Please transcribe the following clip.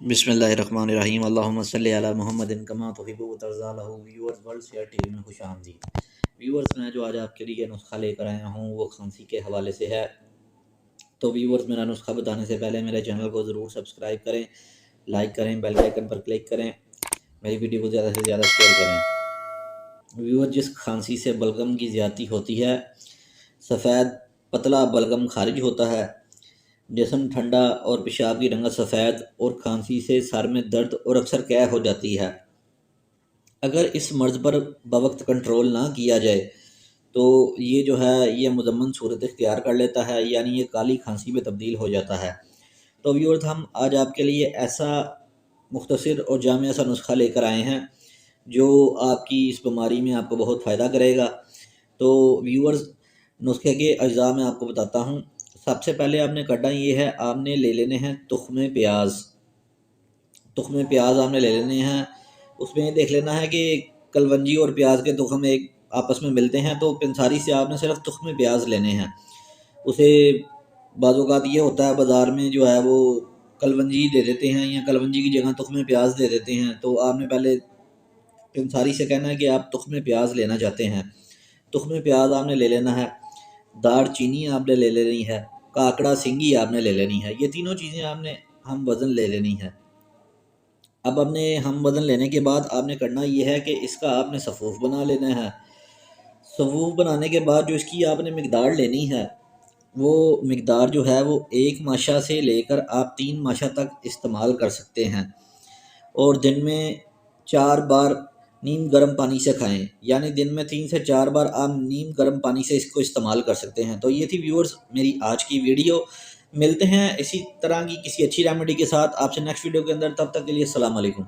بسم اللہ الرحمن الرحیم اللہم صلی علی محمد کما تحب و ترضی لہ۔ Viewers world share T V میں خوش آمدید۔ ویورز میں جو آج آپ کے لیے نسخہ لے کر آیا ہوں وہ کھانسی کے حوالے سے ہے۔ تو ویورز میرا نسخہ بتانے سے پہلے میرے چینل کو ضرور سبسکرائب کریں، لائک کریں، بیل آئیکن پر کلک کریں، میری ویڈیو کو زیادہ سے زیادہ شیئر کریں۔ ویور، جس کھانسی سے بلغم کی زیادتی ہوتی ہے، سفید پتلا بلغم خارج ہوتا ہے، جسم ٹھنڈا اور پیشاب کی رنگت سفید، اور کھانسی سے سر میں درد اور اکثر قے ہو جاتی ہے۔ اگر اس مرض پر بوقت کنٹرول نہ کیا جائے تو یہ جو ہے یہ مزمن صورت اختیار کر لیتا ہے، یعنی یہ کالی کھانسی میں تبدیل ہو جاتا ہے۔ تو ویورز، ہم آج آپ کے لیے ایسا مختصر اور جامع سا نسخہ لے کر آئے ہیں جو آپ کی اس بیماری میں آپ کو بہت فائدہ کرے گا۔ تو ویورز، نسخے کے اجزاء میں آپ کو بتاتا ہوں۔ سب سے پہلے آپ نے کرنا یہ ہے، آپ نے لے لینے ہیں تخم پیاز۔ تخم پیاز آپ نے لے لینے ہیں۔ اس میں یہ دیکھ لینا ہے کہ کلونجی اور پیاز کے تخم ایک آپس میں ملتے ہیں، تو پنساری سے آپ نے صرف تخم پیاز لینے ہیں۔ اسے بعض اوقات یہ ہوتا ہے بازار میں جو ہے وہ کلونجی دے دیتے ہیں یا کلونجی کی جگہ تخم پیاز دے دیتے ہیں، تو آپ نے پہلے پنساری سے کہنا ہے کہ آپ تخم پیاز لینا چاہتے ہیں۔ تخم پیاز آپ نے لے لینا ہے، دار چینی آپ نے لے لینی ہے، کاکڑا سنگھی آپ نے لے لینی ہے۔ یہ تینوں چیزیں آپ نے ہم وزن لے لینی ہے۔ اب آپ نے ہم وزن لینے کے بعد آپ نے کرنا یہ ہے کہ اس کا آپ نے صفوف بنا لینا ہے۔ صفوف بنانے کے بعد جو اس کی آپ نے مقدار لینی ہے، وہ مقدار جو ہے وہ 1 ماشا سے لے کر آپ 3 ماشا تک استعمال کر سکتے ہیں، اور دن میں 4 بار نیم گرم پانی سے کھائیں، یعنی دن میں 3 سے 4 بار آپ نیم گرم پانی سے اس کو استعمال کر سکتے ہیں۔ تو یہ تھی ویورز میری آج کی ویڈیو۔ ملتے ہیں اسی طرح کی کسی اچھی ریمیڈی کے ساتھ آپ سے نیکسٹ ویڈیو کے اندر، تب تک کے لیے السلام علیکم۔